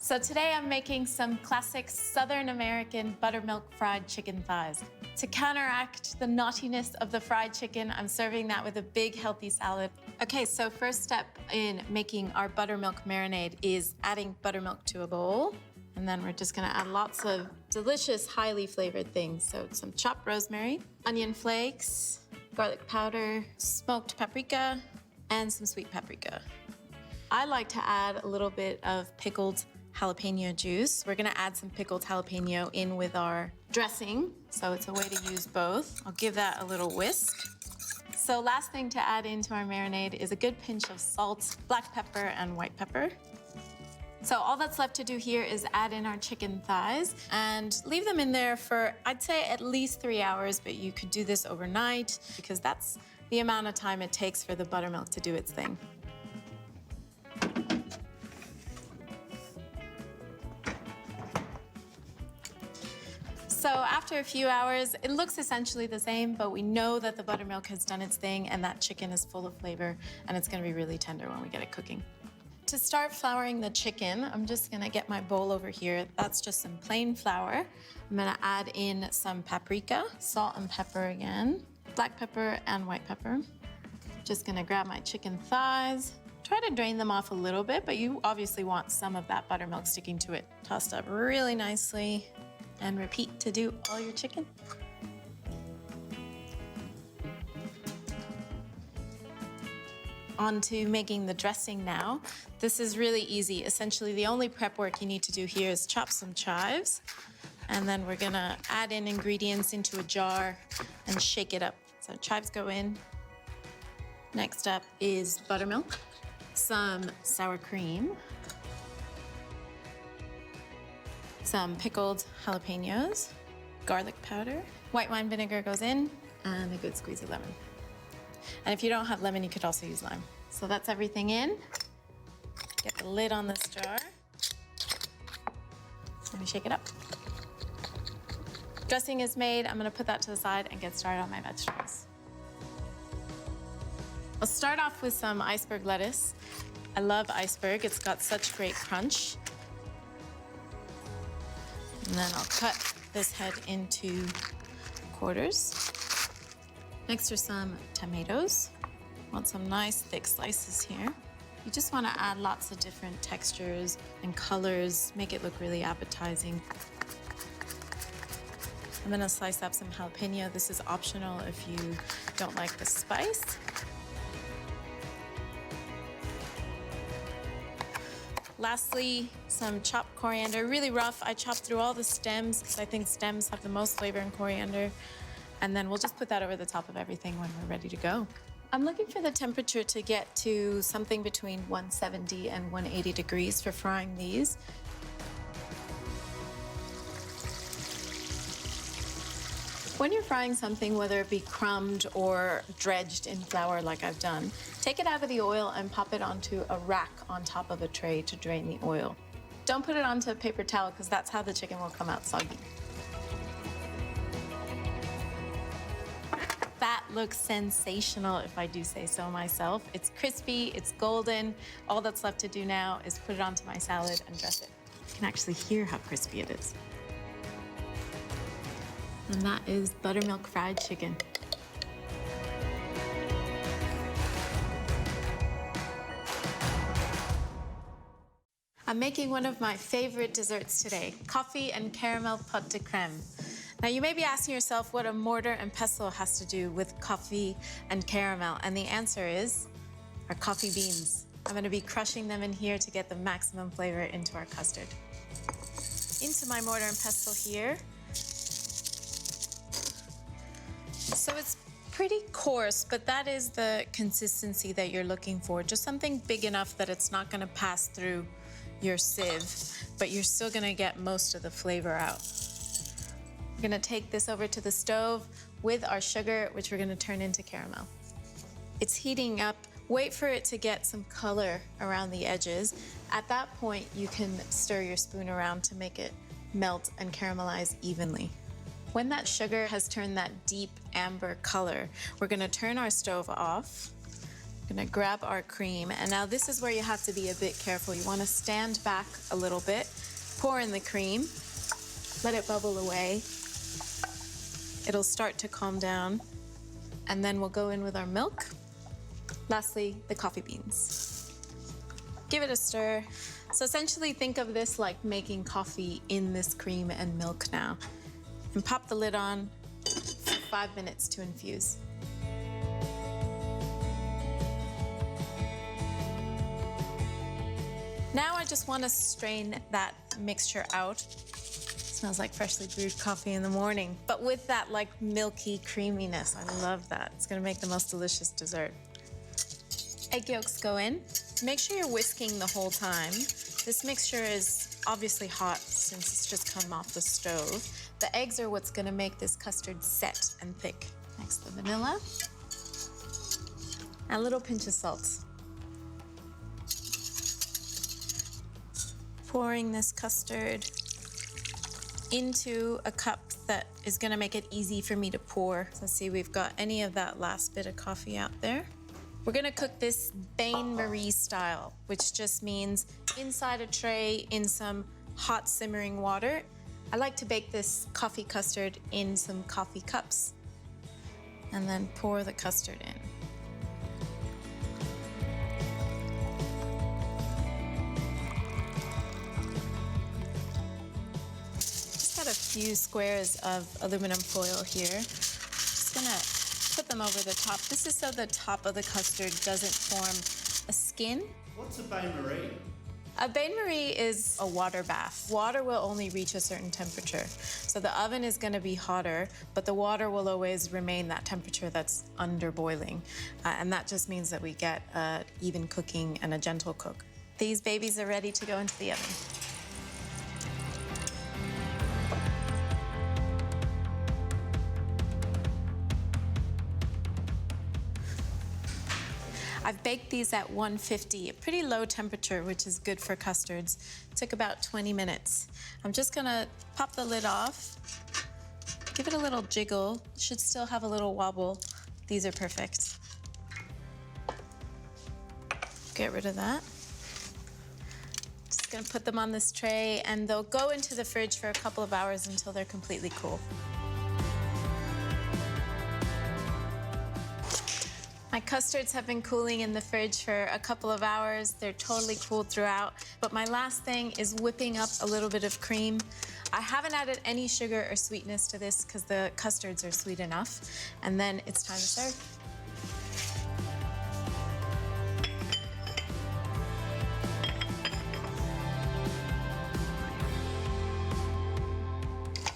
So today I'm making some classic Southern American buttermilk fried chicken thighs. To counteract the naughtiness of the fried chicken, I'm serving that with a big healthy salad. Okay, so first step in making our buttermilk marinade is adding buttermilk to a bowl. And then we're just gonna add lots of delicious, highly flavored things. So some chopped rosemary, onion flakes, garlic powder, smoked paprika, and some sweet paprika. I like to add a little bit of pickled jalapeno juice. We're gonna add some pickled jalapeno in with our dressing, so it's a way to use both. I'll give that a little whisk. So last thing to add into our marinade is a good pinch of salt, black pepper, and white pepper. So all that's left to do here is add in our chicken thighs and leave them in there for, I'd say, at least 3 hours, but you could do this overnight because that's the amount of time it takes for the buttermilk to do its thing. So after a few hours, it looks essentially the same, but we know that the buttermilk has done its thing and that chicken is full of flavor and it's gonna be really tender when we get it cooking. To start flouring the chicken, I'm just gonna get my bowl over here. That's just some plain flour. I'm gonna add in some paprika, salt and pepper again, black pepper and white pepper. Just gonna grab my chicken thighs. Try to drain them off a little bit, but you obviously want some of that buttermilk sticking to it. Tossed up really nicely. And repeat to do all your chicken. On to making the dressing now. This is really easy. Essentially, the only prep work you need to do here is chop some chives, and then we're gonna add in ingredients into a jar and shake it up. So chives go in. Next up is buttermilk, some sour cream, some pickled jalapenos, garlic powder, white wine vinegar goes in, and a good squeeze of lemon. And if you don't have lemon, you could also use lime. So that's everything in. Get the lid on this jar. Let me shake it up. Dressing is made. I'm gonna put that to the side and get started on my vegetables. I'll start off with some iceberg lettuce. I love iceberg. It's got such great crunch. And then I'll cut this head into quarters. Next are some tomatoes. Want some nice thick slices here. You just want to add lots of different textures and colors, make it look really appetizing. I'm gonna slice up some jalapeno. This is optional if you don't like the spice. Lastly, some chopped coriander, really rough. I chopped through all the stems because I think stems have the most flavor in coriander. And then we'll just put that over the top of everything when we're ready to go. I'm looking for the temperature to get to something between 170 and 180 degrees for frying these. When you're frying something, whether it be crumbed or dredged in flour like I've done, take it out of the oil and pop it onto a rack on top of a tray to drain the oil. Don't put it onto a paper towel because that's how the chicken will come out soggy. That looks sensational if I do say so myself. It's crispy, it's golden. All that's left to do now is put it onto my salad and dress it. You can actually hear how crispy it is. And that is buttermilk fried chicken. I'm making one of my favorite desserts today, coffee and caramel pâte de crème. Now you may be asking yourself what a mortar and pestle has to do with coffee and caramel, and the answer is our coffee beans. I'm gonna be crushing them in here to get the maximum flavor into our custard. Into my mortar and pestle here. So it's pretty coarse, but that is the consistency that you're looking for. Just something big enough that it's not gonna pass through your sieve, but you're still gonna get most of the flavor out. We're gonna take this over to the stove with our sugar, which we're gonna turn into caramel. It's heating up. Wait for it to get some color around the edges. At that point, you can stir your spoon around to make it melt and caramelize evenly. When that sugar has turned that deep amber color, we're gonna turn our stove off. We're gonna grab our cream, and now this is where you have to be a bit careful. You wanna stand back a little bit, pour in the cream, let it bubble away. It'll start to calm down, and then we'll go in with our milk. Lastly, the coffee beans. Give it a stir. So essentially think of this like making coffee in this cream and milk now. And pop the lid on for 5 minutes to infuse. Now I just want to strain that mixture out. Smells like freshly brewed coffee in the morning, but with that like milky creaminess. I love that. It's gonna make the most delicious dessert. Egg yolks go in. Make sure you're whisking the whole time. This mixture is obviously hot since it's just come off the stove. The eggs are what's gonna make this custard set and thick. Next, the vanilla. And a little pinch of salt. Pouring this custard into a cup that is gonna make it easy for me to pour. So see, we've got any of that last bit of coffee out there. We're gonna cook this bain-marie style, which just means inside a tray in some hot simmering water. I like to bake this coffee custard in some coffee cups and then pour the custard in. A few squares of aluminum foil here. Just gonna put them over the top. This is so the top of the custard doesn't form a skin. What's a bain-marie? A bain-marie is a water bath. Water will only reach a certain temperature. So the oven is gonna be hotter, but the water will always remain that temperature that's under boiling. And that just means that we get even cooking and a gentle cook. These babies are ready to go into the oven. I've baked these at 150, a pretty low temperature, which is good for custards. It took about 20 minutes. I'm just gonna pop the lid off, give it a little jiggle. It should still have a little wobble. These are perfect. Get rid of that. Just gonna put them on this tray, and they'll go into the fridge for a couple of hours until they're completely cool. My custards have been cooling in the fridge for a couple of hours. They're totally cooled throughout. But my last thing is whipping up a little bit of cream. I haven't added any sugar or sweetness to this because the custards are sweet enough. And then it's time to serve.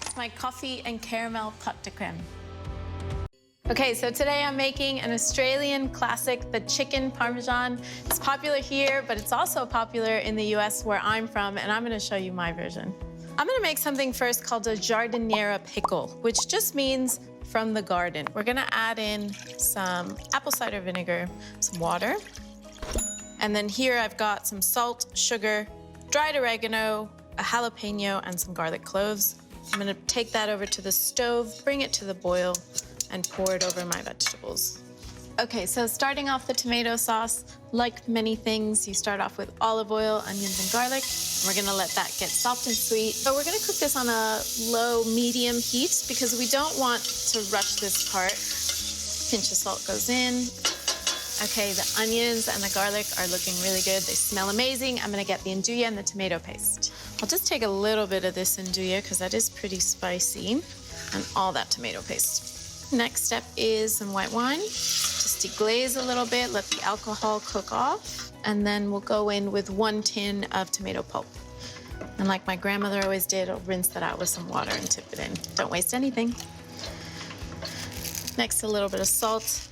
It's my coffee and caramel pâte de crème. Okay, so today I'm making an Australian classic, the chicken parmesan. It's popular here, but it's also popular in the US where I'm from, and I'm gonna show you my version. I'm gonna make something first called a giardiniera pickle, which just means from the garden. We're gonna add in some apple cider vinegar, some water, and then here I've got some salt, sugar, dried oregano, a jalapeno, and some garlic cloves. I'm gonna take that over to the stove, bring it to the boil, and pour it over my vegetables. Okay, so starting off the tomato sauce, like many things, you start off with olive oil, onions, and garlic. We're gonna let that get soft and sweet. But we're gonna cook this on a low, medium heat because we don't want to rush this part. Pinch of salt goes in. Okay, the onions and the garlic are looking really good. They smell amazing. I'm gonna get the andouille and the tomato paste. I'll just take a little bit of this andouille because that is pretty spicy, and all that tomato paste. Next step is some white wine. Just deglaze a little bit, let the alcohol cook off, and then we'll go in with 1 tin of tomato pulp. And like my grandmother always did, I'll rinse that out with some water and tip it in. Don't waste anything. Next, a little bit of salt.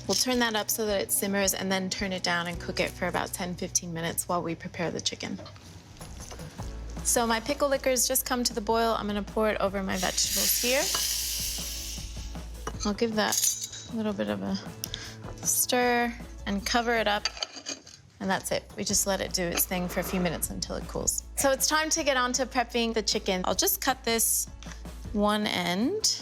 We'll turn that up so that it simmers and then turn it down and cook it for about 10-15 minutes while we prepare the chicken. So my pickle liquor's just come to the boil. I'm gonna pour it over my vegetables here. I'll give that a little bit of a stir and cover it up, and that's it. We just let it do its thing for a few minutes until it cools. So it's time to get on to prepping the chicken. I'll just cut this one end,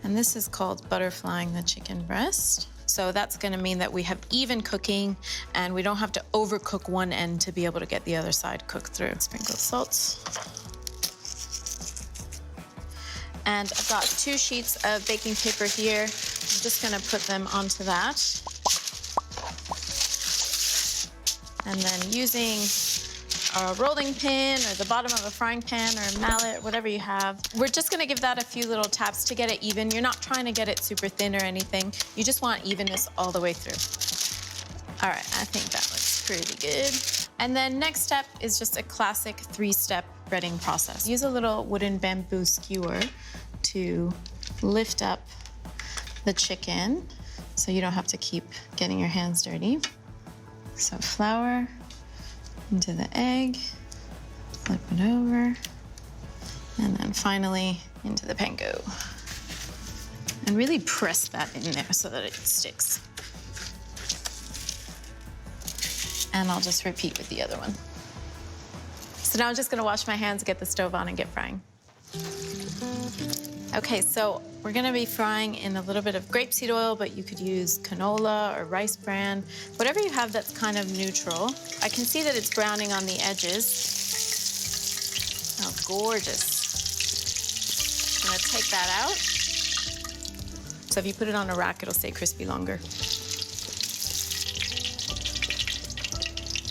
and this is called butterflying the chicken breast. So that's gonna mean that we have even cooking and we don't have to overcook one end to be able to get the other side cooked through. Sprinkle salt. And I've got 2 sheets of baking paper here. I'm just gonna put them onto that. And then using a rolling pin or the bottom of a frying pan or a mallet, whatever you have, we're just gonna give that a few little taps to get it even. You're not trying to get it super thin or anything. You just want evenness all the way through. All right, I think that looks pretty good. And then next step is just a classic 3-step breading process. Use a little wooden bamboo skewer to lift up the chicken so you don't have to keep getting your hands dirty. So flour into the egg, flip it over, and then finally into the panko. And really press that in there so that it sticks. And I'll just repeat with the other one. So now I'm just gonna wash my hands, get the stove on, and get frying. Okay, so we're gonna be frying in a little bit of grapeseed oil, but you could use canola or rice bran, whatever you have that's kind of neutral. I can see that it's browning on the edges. Oh, gorgeous. I'm gonna take that out. So if you put it on a rack, it'll stay crispy longer.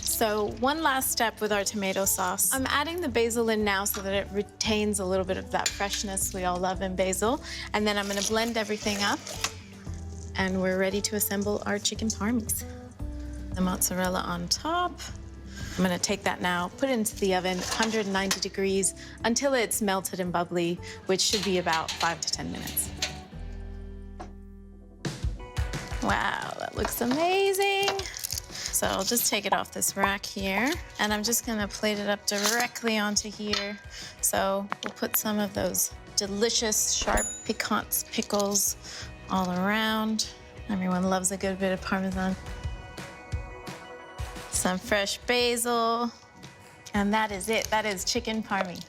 So one last step with our tomato sauce. I'm adding the basil in now so that it retains a little bit of that freshness we all love in basil. And then I'm gonna blend everything up and we're ready to assemble our chicken parmies. The mozzarella on top. I'm gonna take that now, put it into the oven, 190 degrees, until it's melted and bubbly, which should be about 5 to 10 minutes. Wow, that looks amazing. So I'll just take it off this rack here, and I'm just gonna plate it up directly onto here. So we'll put some of those delicious, sharp, piquant pickles all around. Everyone loves a good bit of Parmesan. Some fresh basil, and that is it. That is chicken parmy.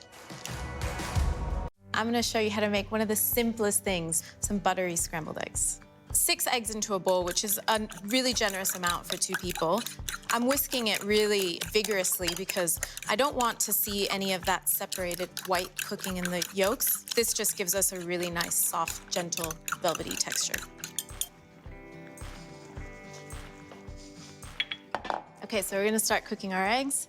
I'm gonna show you how to make one of the simplest things, some buttery scrambled eggs. 6 eggs into a bowl, which is a really generous amount for 2 people. I'm whisking it really vigorously because I don't want to see any of that separated white cooking in the yolks. This just gives us a really nice, soft, gentle, velvety texture. Okay, so we're gonna start cooking our eggs.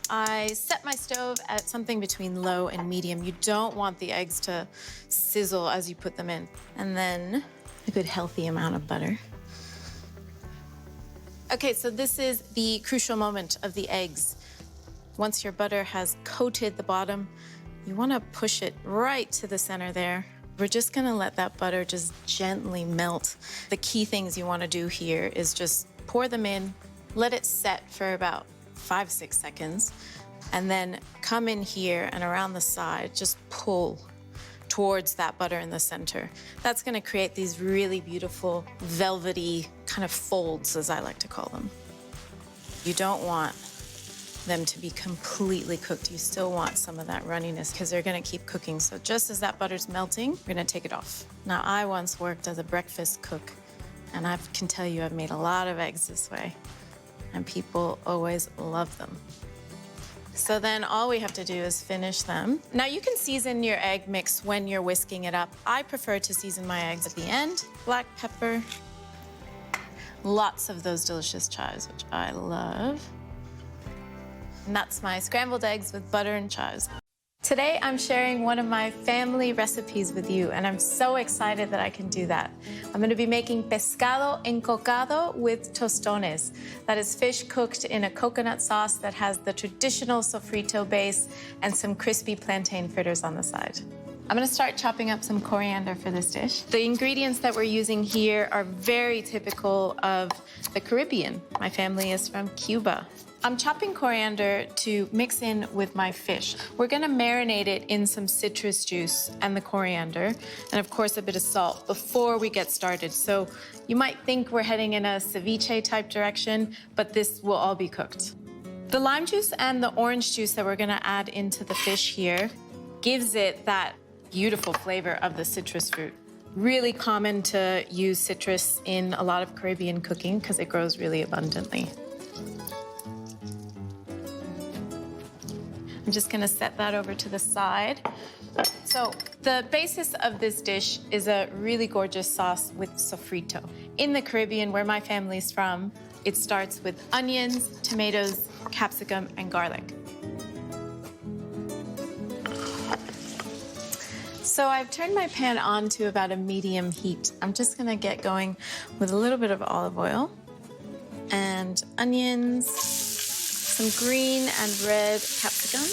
I set my stove at something between low and medium. You don't want the eggs to sizzle as you put them in. And then a good healthy amount of butter. Okay, so this is the crucial moment of the eggs. Once your butter has coated the bottom, you wanna push it right to the center there. We're just gonna let that butter just gently melt. The key things you wanna do here is just pour them in, let it set for about 5-6 seconds, and then come in here and around the side, just pull towards that butter in the center. That's gonna create these really beautiful, velvety kind of folds, as I like to call them. You don't want them to be completely cooked. You still want some of that runniness because they're gonna keep cooking. So just as that butter's melting, we're gonna take it off. Now, I once worked as a breakfast cook, and I can tell you I've made a lot of eggs this way, and people always love them. So then all we have to do is finish them. Now you can season your egg mix when you're whisking it up. I prefer to season my eggs at the end. Black pepper, lots of those delicious chives, which I love. And that's my scrambled eggs with butter and chives. Today, I'm sharing one of my family recipes with you, and I'm so excited that I can do that. I'm gonna be making pescado encocado with tostones. That is fish cooked in a coconut sauce that has the traditional sofrito base and some crispy plantain fritters on the side. I'm gonna start chopping up some coriander for this dish. The ingredients that we're using here are very typical of the Caribbean. My family is from Cuba. I'm chopping coriander to mix in with my fish. We're gonna marinate it in some citrus juice and the coriander, and of course a bit of salt before we get started. So you might think we're heading in a ceviche type direction, but this will all be cooked. The lime juice and the orange juice that we're gonna add into the fish here gives it that beautiful flavor of the citrus fruit. Really common to use citrus in a lot of Caribbean cooking because it grows really abundantly. I'm just gonna set that over to the side. So the basis of this dish is a really gorgeous sauce with sofrito. In the Caribbean, where my family's from, it starts with onions, tomatoes, capsicum, and garlic. So I've turned my pan on to about a medium heat. I'm just gonna get going with a little bit of olive oil and onions, some green and red capsicum.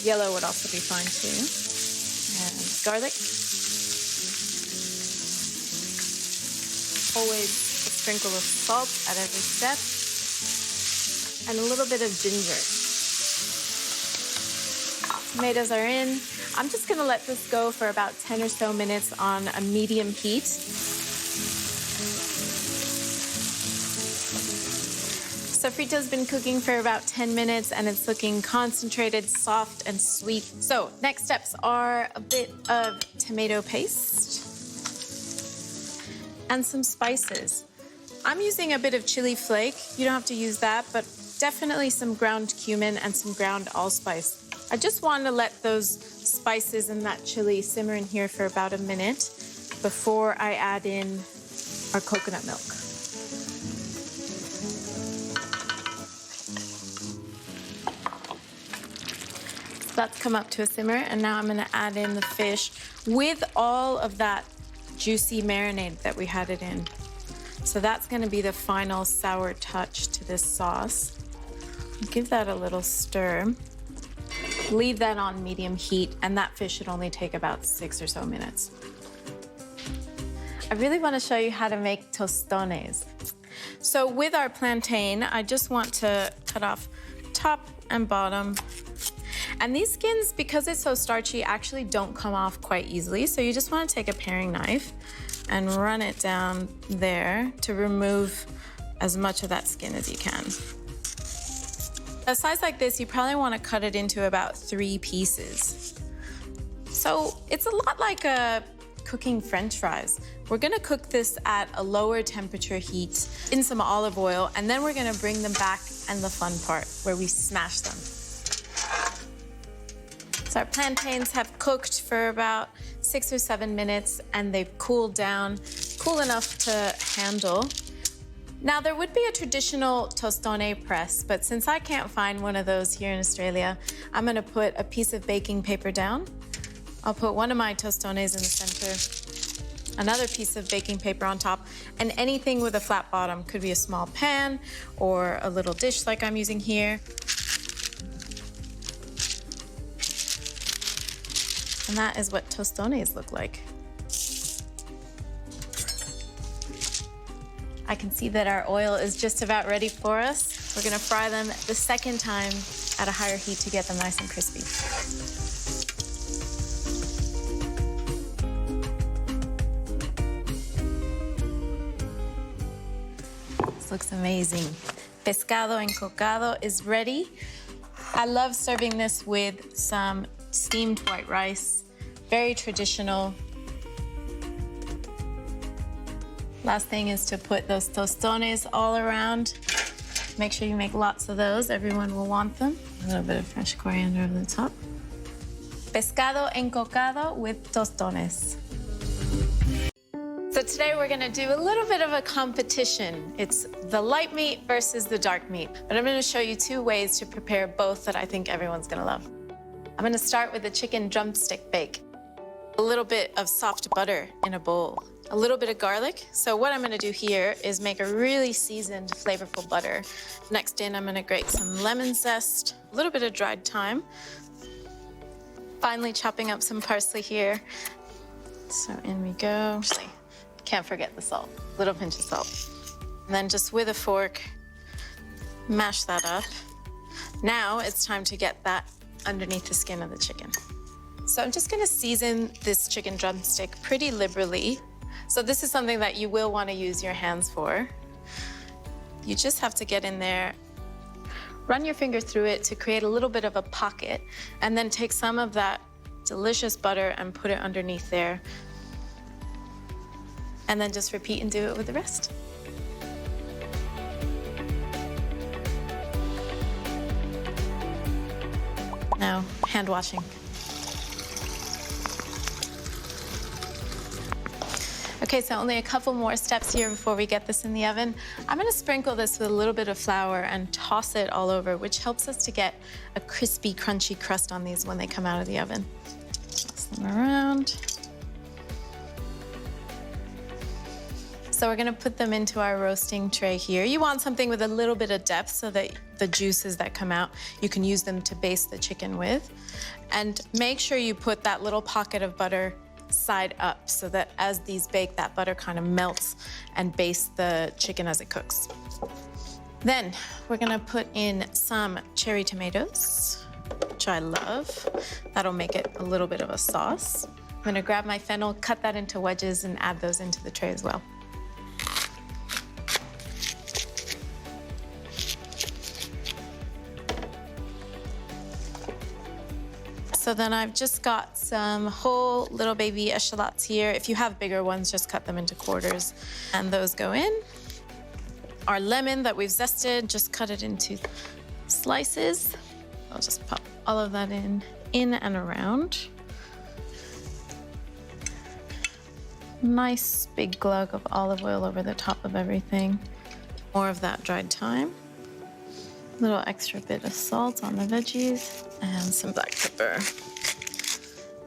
Yellow would also be fine too. And garlic. Always a sprinkle of salt at every step. And a little bit of ginger. Tomatoes are in. I'm just gonna let this go for about 10 or so minutes on a medium heat. Sofrito's been cooking for about 10 minutes and it's looking concentrated, soft, and sweet. So next steps are a bit of tomato paste and some spices. I'm using a bit of chili flake. You don't have to use that, but definitely some ground cumin and some ground allspice. I just want to let those spices and that chili simmer in here for about a minute before I add in our coconut milk. That's come up to a simmer, and now I'm gonna add in the fish with all of that juicy marinade that we had it in. So that's gonna be the final sour touch to this sauce. Give that a little stir. Leave that on medium heat, and that fish should only take about 6 or so minutes. I really wanna show you how to make tostones. So with our plantain, I just want to cut off top and bottom. And these skins, because it's so starchy, actually don't come off quite easily. So you just want to take a paring knife and run it down there to remove as much of that skin as you can. A size like this, you probably want to cut it into about 3 pieces. So it's a lot like cooking French fries. We're gonna cook this at a lower temperature heat in some olive oil, and then we're gonna bring them back and the fun part where we smash them. So our plantains have cooked for about 6 or 7 minutes and they've cooled down, cool enough to handle. Now there would be a traditional tostone press, but since I can't find one of those here in Australia, I'm gonna put a piece of baking paper down. I'll put one of my tostones in the center, another piece of baking paper on top, and anything with a flat bottom. Could be a small pan or a little dish like I'm using here. And that is what tostones look like. I can see that our oil is just about ready for us. We're gonna fry them the second time at a higher heat to get them nice and crispy. This looks amazing. Pescado encocado is ready. I love serving this with some steamed white rice. Very traditional. Last thing is to put those tostones all around. Make sure you make lots of those. Everyone will want them. A little bit of fresh coriander over the top. Pescado encocado with tostones. So today we're gonna do a little bit of a competition. It's the light meat versus the dark meat. But I'm gonna show you 2 ways to prepare both that I think everyone's gonna love. I'm gonna start with the chicken drumstick bake. A little bit of soft butter in a bowl. A little bit of garlic. So what I'm gonna do here is make a really seasoned, flavorful butter. Next in, I'm gonna grate some lemon zest, a little bit of dried thyme. Finally chopping up some parsley here. So in we go. Actually, can't forget the salt, little pinch of salt. And then just with a fork, mash that up. Now it's time to get that underneath the skin of the chicken. So I'm just gonna season this chicken drumstick pretty liberally. So this is something that you will wanna use your hands for. You just have to get in there, run your finger through it to create a little bit of a pocket, and then take some of that delicious butter and put it underneath there. And then just repeat and do it with the rest. Now, hand washing. Okay, so only a couple more steps here before we get this in the oven. I'm gonna sprinkle this with a little bit of flour and toss it all over, which helps us to get a crispy, crunchy crust on these when they come out of the oven. Toss them around. So we're gonna put them into our roasting tray here. You want something with a little bit of depth so that the juices that come out, you can use them to baste the chicken with. And make sure you put that little pocket of butter side up so that as these bake, that butter kind of melts and bastes the chicken as it cooks. Then we're gonna put in some cherry tomatoes, which I love. That'll make it a little bit of a sauce. I'm gonna grab my fennel, cut that into wedges, and add those into the tray as well. So then I've just got some whole little baby eschalots here. If you have bigger ones, just cut them into quarters. And those go in. Our lemon that we've zested, just cut it into slices. I'll just pop all of that in and around. Nice big glug of olive oil over the top of everything. More of that dried thyme. A little extra bit of salt on the veggies and some black pepper.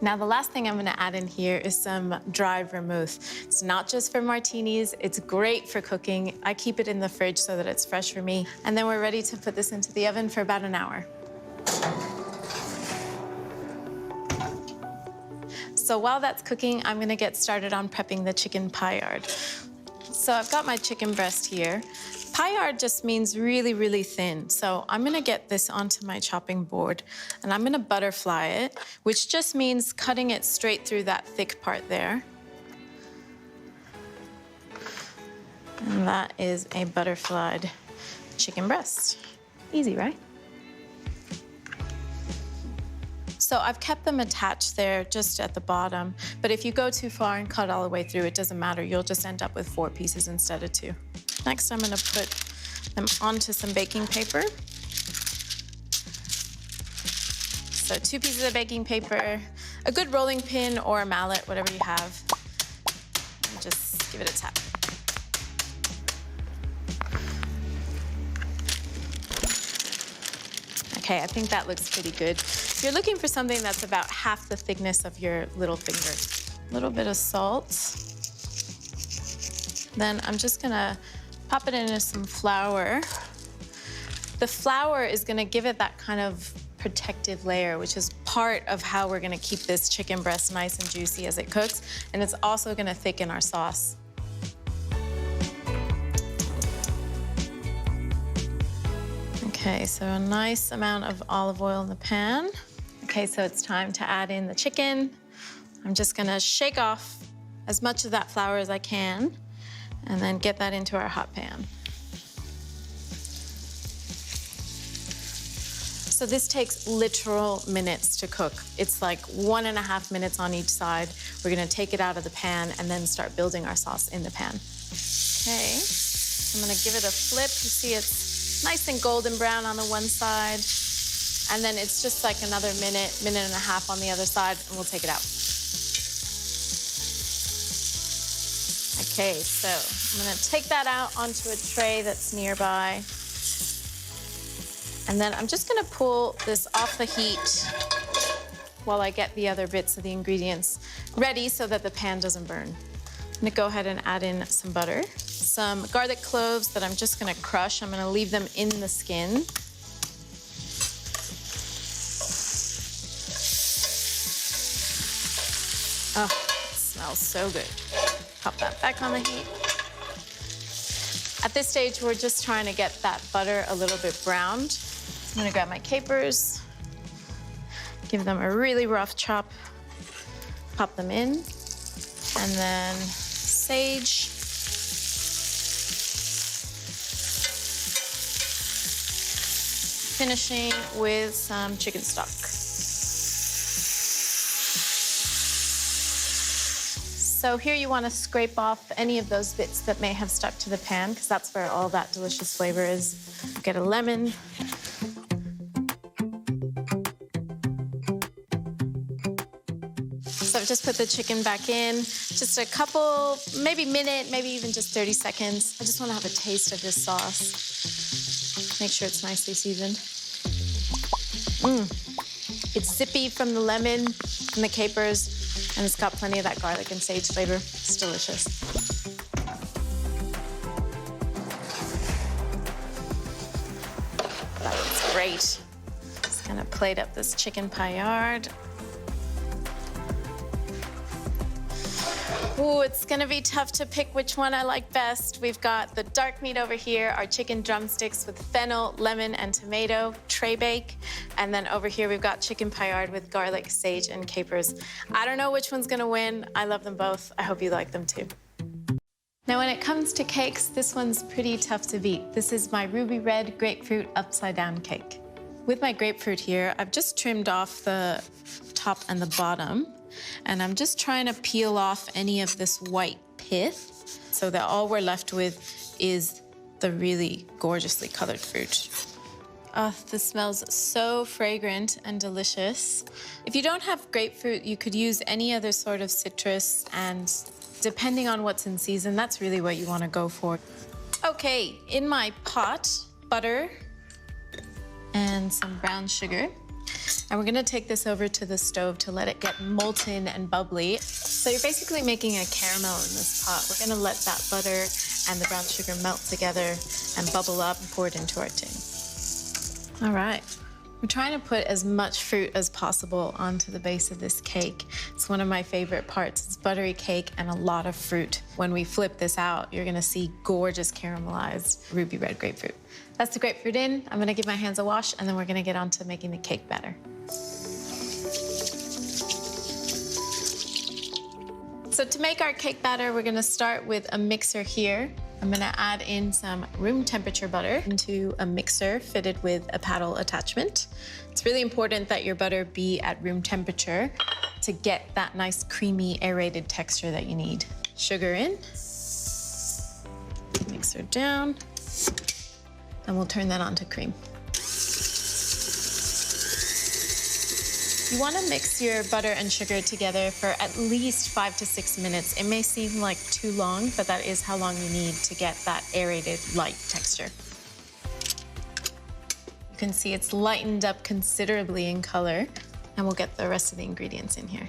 Now the last thing I'm gonna add in here is some dried vermouth. It's not just for martinis, it's great for cooking. I keep it in the fridge so that it's fresh for me. And then we're ready to put this into the oven for about an hour. So while that's cooking, I'm gonna get started on prepping the chicken paillard. So I've got my chicken breast here. Paillard just means really, really thin. So I'm gonna get this onto my chopping board and I'm gonna butterfly it, which just means cutting it straight through that thick part there. And that is a butterflied chicken breast. Easy, right? So I've kept them attached there just at the bottom, but if you go too far and cut all the way through, it doesn't matter. You'll just end up with 4 pieces instead of 2. Next, I'm gonna put them onto some baking paper. So 2 pieces of baking paper, a good rolling pin or a mallet, whatever you have. And just give it a tap. Okay, I think that looks pretty good. You're looking for something that's about half the thickness of your little finger. A little bit of salt. Then I'm just gonna pop it into some flour. The flour is gonna give it that kind of protective layer, which is part of how we're gonna keep this chicken breast nice and juicy as it cooks, and it's also gonna thicken our sauce. Okay, so a nice amount of olive oil in the pan. Okay, so it's time to add in the chicken. I'm just gonna shake off as much of that flour as I can and then get that into our hot pan. So this takes literal minutes to cook. It's like 1.5 minutes on each side. We're gonna take it out of the pan and then start building our sauce in the pan. Okay, I'm gonna give it a flip. You see it's nice and golden brown on the one side. And then it's just like another minute, minute and a half on the other side, and we'll take it out. Okay, so I'm gonna take that out onto a tray that's nearby. And then I'm just gonna pull this off the heat while I get the other bits of the ingredients ready so that the pan doesn't burn. I'm gonna go ahead and add in some butter, some garlic cloves that I'm just gonna crush. I'm gonna leave them in the skin. Oh, it smells so good. Pop that back on the heat. At this stage, we're just trying to get that butter a little bit browned. I'm gonna grab my capers, give them a really rough chop, pop them in, and then sage. Finishing with some chicken stock. So here you want to scrape off any of those bits that may have stuck to the pan, because that's where all that delicious flavor is. Get a lemon. So I've just put the chicken back in. Just a couple, maybe minute, maybe even just 30 seconds. I just want to have a taste of this sauce. Make sure it's nicely seasoned. It's zippy from the lemon and the capers, and it's got plenty of that garlic and sage flavor. It's delicious. That looks great. Just gonna plate up this chicken paillard. Ooh, it's gonna be tough to pick which one I like best. We've got the dark meat over here, our chicken drumsticks with fennel, lemon, and tomato, tray bake. And then over here, we've got chicken paillard with garlic, sage, and capers. I don't know which one's gonna win. I love them both. I hope you like them too. Now, when it comes to cakes, this one's pretty tough to beat. This is my ruby red grapefruit upside down cake. With my grapefruit here, I've just trimmed off the top and the bottom. And I'm just trying to peel off any of this white pith so that all we're left with is the really gorgeously colored fruit. Oh, this smells so fragrant and delicious. If you don't have grapefruit, you could use any other sort of citrus, and depending on what's in season, that's really what you want to go for. Okay, in my pot, butter and some brown sugar. And we're gonna take this over to the stove to let it get molten and bubbly. So you're basically making a caramel in this pot. We're gonna let that butter and the brown sugar melt together and bubble up and pour it into our tin. All right, we're trying to put as much fruit as possible onto the base of this cake. It's one of my favorite parts. It's buttery cake and a lot of fruit. When we flip this out, you're gonna see gorgeous caramelized ruby red grapefruit. That's the grapefruit in. I'm gonna give my hands a wash, and then we're gonna get on to making the cake batter. So to make our cake batter, we're gonna start with a mixer here. I'm gonna add in some room temperature butter into a mixer fitted with a paddle attachment. It's really important that your butter be at room temperature to get that nice creamy aerated texture that you need. Sugar in, mixer down, and we'll turn that on to cream. You want to mix your butter and sugar together for at least 5 to 6 minutes. It may seem like too long, but that is how long you need to get that aerated, light texture. You can see it's lightened up considerably in color, and we'll get the rest of the ingredients in here.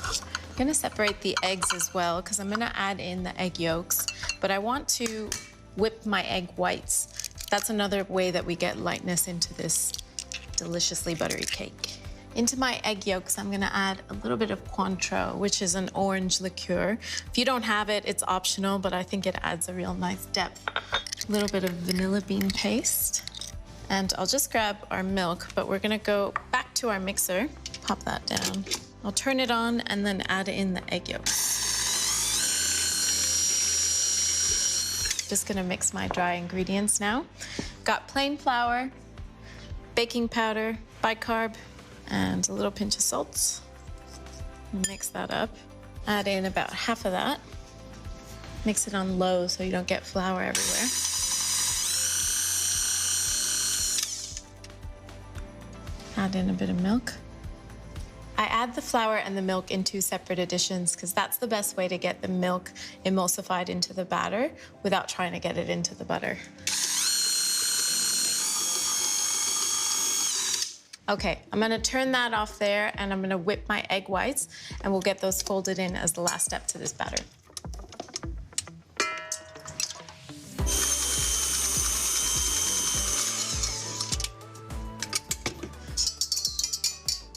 I'm gonna separate the eggs as well, because I'm gonna add in the egg yolks, but I want to whip my egg whites. That's another way that we get lightness into this deliciously buttery cake. Into my egg yolks, I'm gonna add a little bit of Cointreau, which is an orange liqueur. If you don't have it, it's optional, but I think it adds a real nice depth. A little bit of vanilla bean paste. And I'll just grab our milk, but we're gonna go back to our mixer, pop that down. I'll turn it on and then add in the egg yolks. Just gonna mix my dry ingredients now. Got plain flour, baking powder, bicarb, and a little pinch of salt. Mix that up. Add in about half of that. Mix it on low so you don't get flour everywhere. Add in a bit of milk. I add the flour and the milk in 2 separate additions because that's the best way to get the milk emulsified into the batter without trying to get it into the butter. Okay, I'm gonna turn that off there and I'm gonna whip my egg whites and we'll get those folded in as the last step to this batter.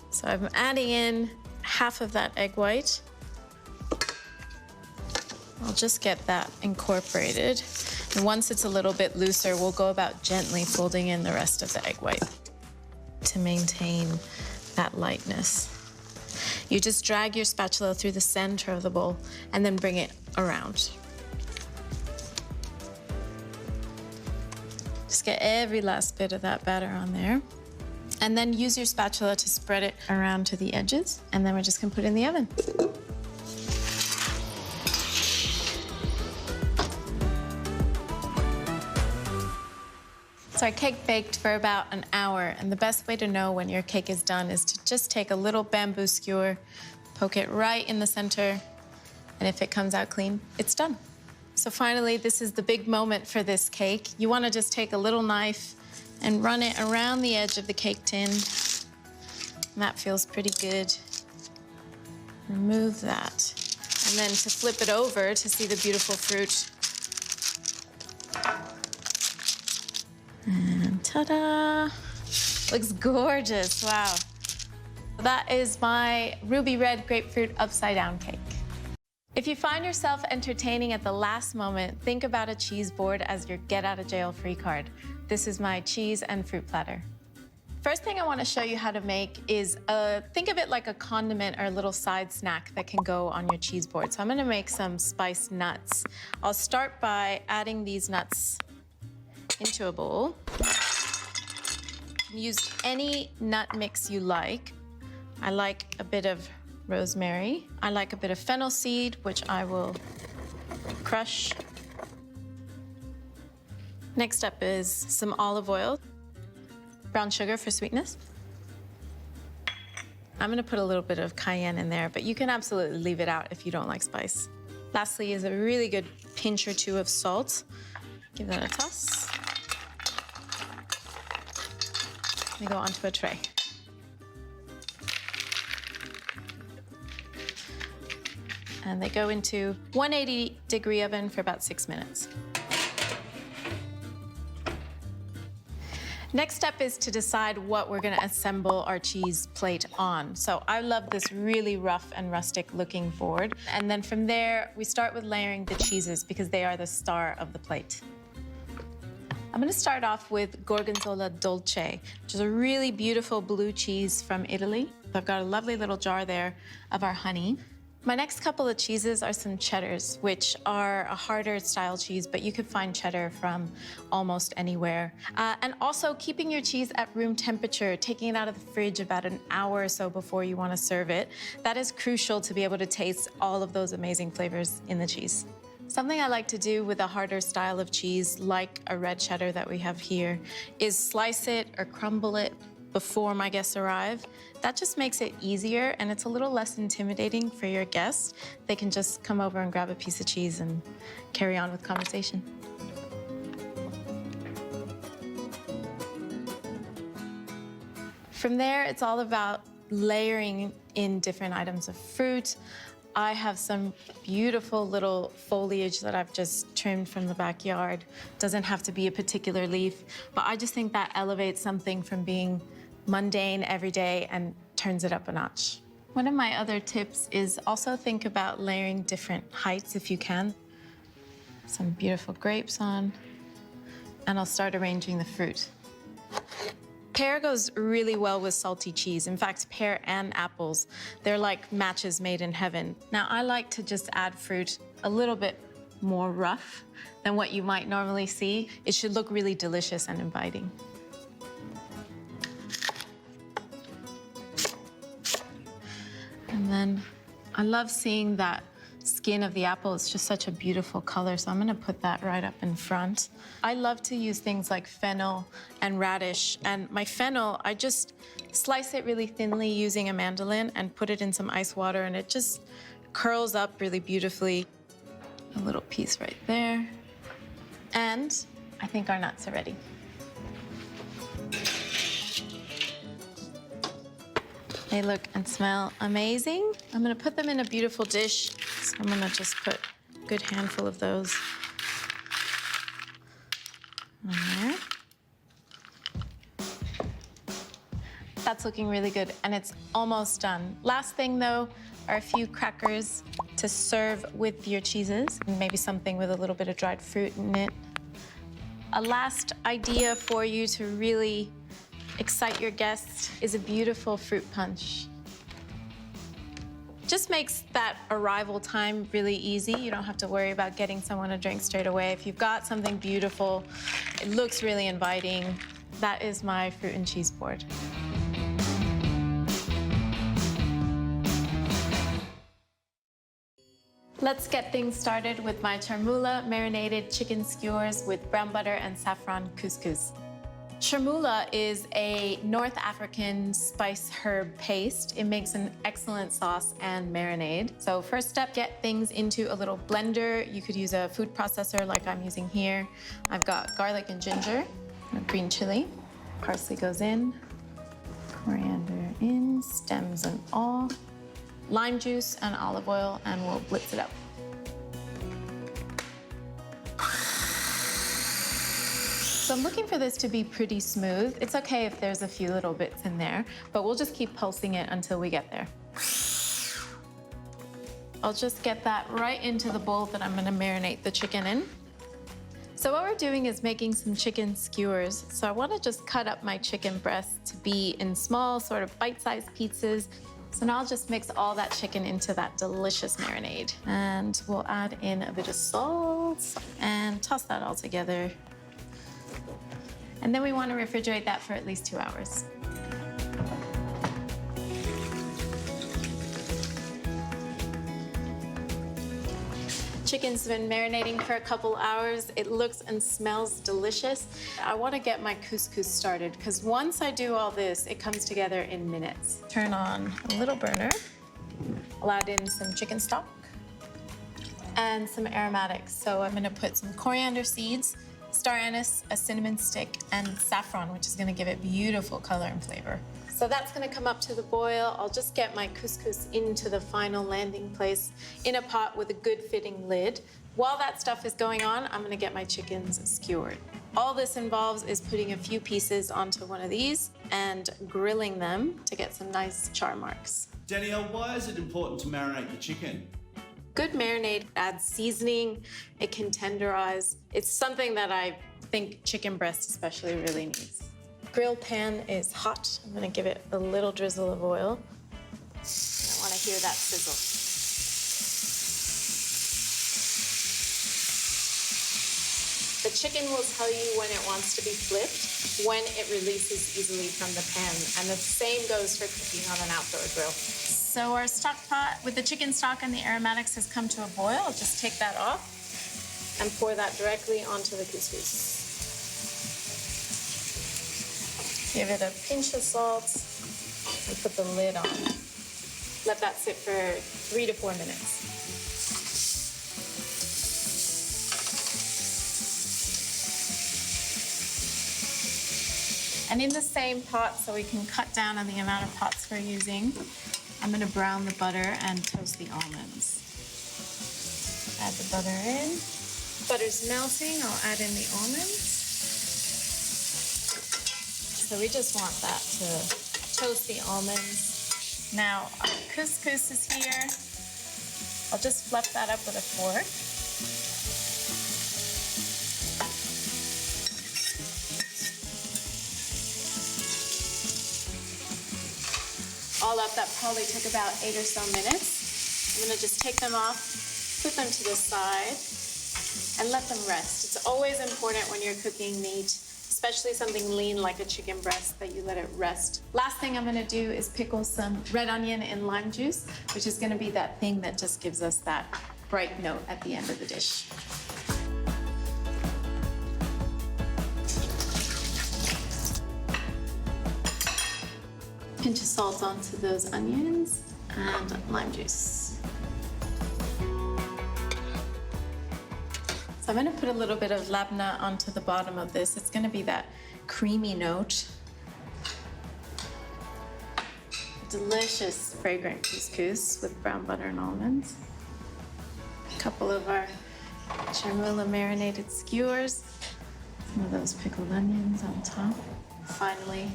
So I'm adding in half of that egg white. I'll just get that incorporated. And once it's a little bit looser, we'll go about gently folding in the rest of the egg white to maintain that lightness. You just drag your spatula through the center of the bowl and then bring it around. Just get every last bit of that batter on there. And then use your spatula to spread it around to the edges. And then we're just gonna put it in the oven. So our cake baked for about an hour, and the best way to know when your cake is done is to just take a little bamboo skewer, poke it right in the center, and if it comes out clean, it's done. So finally, this is the big moment for this cake. You want to just take a little knife and run it around the edge of the cake tin. And that feels pretty good. Remove that. And then to flip it over to see the beautiful fruit. And ta-da! Looks gorgeous, wow. That is my ruby red grapefruit upside down cake. If you find yourself entertaining at the last moment, think about a cheese board as your get out of jail free card. This is my cheese and fruit platter. First thing I want to show you how to make is, think of it like a condiment or a little side snack that can go on your cheese board. So I'm going to make some spiced nuts. I'll start by adding these nuts into a bowl. Use any nut mix you like. I like a bit of rosemary. I like a bit of fennel seed, which I will crush. Next up is some olive oil, brown sugar for sweetness. I'm gonna put a little bit of cayenne in there, but you can absolutely leave it out if you don't like spice. Lastly is a really good pinch or two of salt. Give that a toss. They go onto a tray. And they go into 180-degree oven for about 6 minutes. Next step is to decide what we're gonna assemble our cheese plate on. So I love this really rough and rustic looking board. And then from there, we start with layering the cheeses because they are the star of the plate. I'm gonna start off with Gorgonzola Dolce, which is a really beautiful blue cheese from Italy. I've got a lovely little jar there of our honey. My next couple of cheeses are some cheddars, which are a harder style cheese, but you could find cheddar from almost anywhere. And also keeping your cheese at room temperature, taking it out of the fridge about an hour or so before you want to serve it. That is crucial to be able to taste all of those amazing flavors in the cheese. Something I like to do with a harder style of cheese, like a red cheddar that we have here, is slice it or crumble it before my guests arrive. That just makes it easier and it's a little less intimidating for your guests. They can just come over and grab a piece of cheese and carry on with conversation. From there, it's all about layering in different items of fruit. I have some beautiful little foliage that I've just trimmed from the backyard. Doesn't have to be a particular leaf, but I just think that elevates something from being mundane every day and turns it up a notch. One of my other tips is also think about layering different heights if you can. Some beautiful grapes on, and I'll start arranging the fruit. Pear goes really well with salty cheese. In fact, pear and apples, they're like matches made in heaven. Now, I like to just add fruit a little bit more rough than what you might normally see. It should look really delicious and inviting. And then I love seeing that skin of the apple. It's just such a beautiful color, so I'm gonna put that right up in front. I love to use things like fennel and radish, and my fennel, I just slice it really thinly using a mandolin and put it in some ice water, and it just curls up really beautifully. A little piece right there. And I think our nuts are ready. They look and smell amazing. I'm gonna put them in a beautiful dish. So I'm gonna just put a good handful of those on there. That's looking really good, and it's almost done. Last thing though, are a few crackers to serve with your cheeses, and maybe something with a little bit of dried fruit in it. A last idea for you to really excite your guests is a beautiful fruit punch. Just makes that arrival time really easy. You don't have to worry about getting someone a drink straight away. If you've got something beautiful, it looks really inviting. That is my fruit and cheese board. Let's get things started with my charmoula marinated chicken skewers with brown butter and saffron couscous. Chermoula is a North African spice herb paste. It makes an excellent sauce and marinade. So first step, get things into a little blender. You could use a food processor like I'm using here. I've got garlic and ginger, green chili. Parsley goes in, coriander in, stems and all. Lime juice and olive oil, and we'll blitz it up. So I'm looking for this to be pretty smooth. It's okay if there's a few little bits in there, but we'll just keep pulsing it until we get there. I'll just get that right into the bowl that I'm gonna marinate the chicken in. So what we're doing is making some chicken skewers. So I wanna just cut up my chicken breast to be in small, sort of bite-sized pieces. So now I'll just mix all that chicken into that delicious marinade. And we'll add in a bit of salt and toss that all together. And then we want to refrigerate that for at least 2 hours. Chicken's been marinating for a couple hours. It looks and smells delicious. I want to get my couscous started because once I do all this, it comes together in minutes. Turn on a little burner. I'll add in some chicken stock and some aromatics. So I'm going to put some coriander seeds, star anise, a cinnamon stick, and saffron, which is gonna give it beautiful color and flavor. So that's gonna come up to the boil. I'll just get my couscous into the final landing place in a pot with a good fitting lid. While that stuff is going on, I'm gonna get my chickens skewered. All this involves is putting a few pieces onto one of these and grilling them to get some nice char marks. Danielle, why is it important to marinate the chicken? Good marinade adds seasoning, it can tenderize. It's something that I think chicken breast especially really needs. Grill pan is hot. I'm gonna give it a little drizzle of oil. I wanna hear that sizzle. The chicken will tell you when it wants to be flipped, when it releases easily from the pan. And the same goes for cooking on an outdoor grill. So our stock pot with the chicken stock and the aromatics has come to a boil. I'll just take that off and pour that directly onto the couscous. Give it a pinch of salt and put the lid on. Let that sit for 3 to 4 minutes. And in the same pot, so we can cut down on the amount of pots we're using, I'm gonna brown the butter and toast the almonds. Add the butter in. Butter's melting, I'll add in the almonds. So we just want that to toast the almonds. Now, our couscous is here. I'll just fluff that up with a fork. All up, that probably took about 8 or so minutes. I'm gonna just take them off, put them to the side, and let them rest. It's always important when you're cooking meat, especially something lean like a chicken breast, that you let it rest. Last thing I'm gonna do is pickle some red onion and lime juice, which is gonna be that thing that just gives us that bright note at the end of the dish. Pinch of salt onto those onions and lime juice. So I'm gonna put a little bit of labna onto the bottom of this. It's gonna be that creamy note. Delicious, fragrant couscous with brown butter and almonds. A couple of our chermoula marinated skewers. Some of those pickled onions on top. Finally,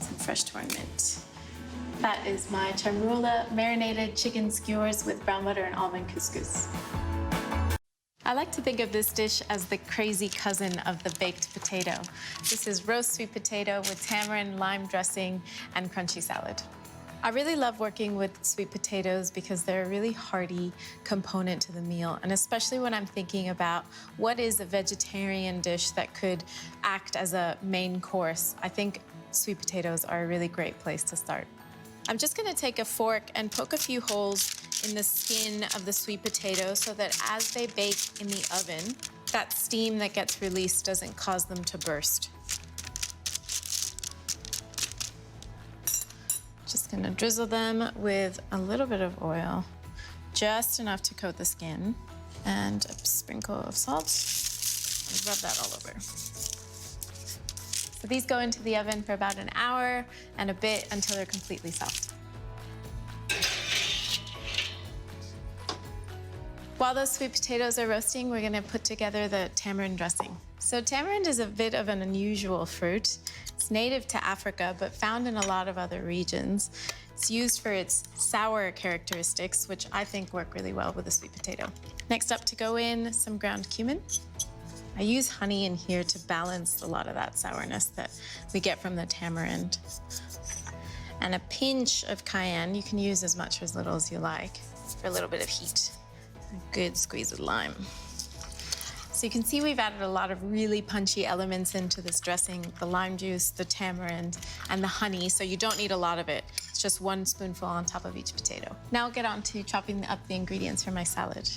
some fresh torn mint. That is my chermoula marinated chicken skewers with brown butter and almond couscous. I like to think of this dish as the crazy cousin of the baked potato. This is roast sweet potato with tamarind, lime dressing, and crunchy salad. I really love working with sweet potatoes because they're a really hearty component to the meal, and especially when I'm thinking about what is a vegetarian dish that could act as a main course. I think sweet potatoes are a really great place to start. I'm just gonna take a fork and poke a few holes in the skin of the sweet potato so that as they bake in the oven, that steam that gets released doesn't cause them to burst. gonna drizzle them with a little bit of oil, just enough to coat the skin, and a sprinkle of salt. Rub that all over. So these go into the oven for about an hour and a bit until they're completely soft. While those sweet potatoes are roasting, we're gonna put together the tamarind dressing. So tamarind is a bit of an unusual fruit. It's native to Africa, but found in a lot of other regions. It's used for its sour characteristics, which I think work really well with a sweet potato. Next up to go in, some ground cumin. I use honey in here to balance a lot of that sourness that we get from the tamarind. And a pinch of cayenne. You can use as much or as little as you like for a little bit of heat. A good squeeze of lime. So you can see we've added a lot of really punchy elements into this dressing, the lime juice, the tamarind, and the honey, so you don't need a lot of it. It's just 1 spoonful on top of each potato. Now I'll get on to chopping up the ingredients for my salad.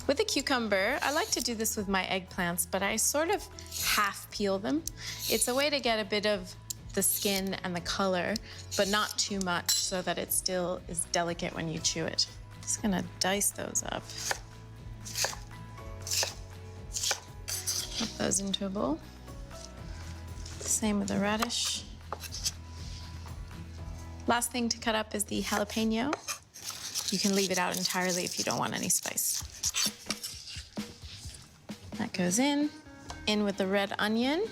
With the cucumber, I like to do this with my eggplants, but I sort of half peel them. It's a way to get a bit of the skin and the color, but not too much so that it still is delicate when you chew it. Just gonna dice those up. Put those into a bowl. Same with the radish. Last thing to cut up is the jalapeno. You can leave it out entirely if you don't want any spice. That goes in with the red onion,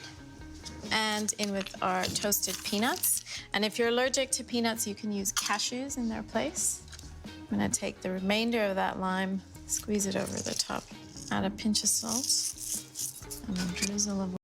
and in with our toasted peanuts. And if you're allergic to peanuts, you can use cashews in their place. I'm gonna take the remainder of that lime, squeeze it over the top, add a pinch of salt, and a drizzle of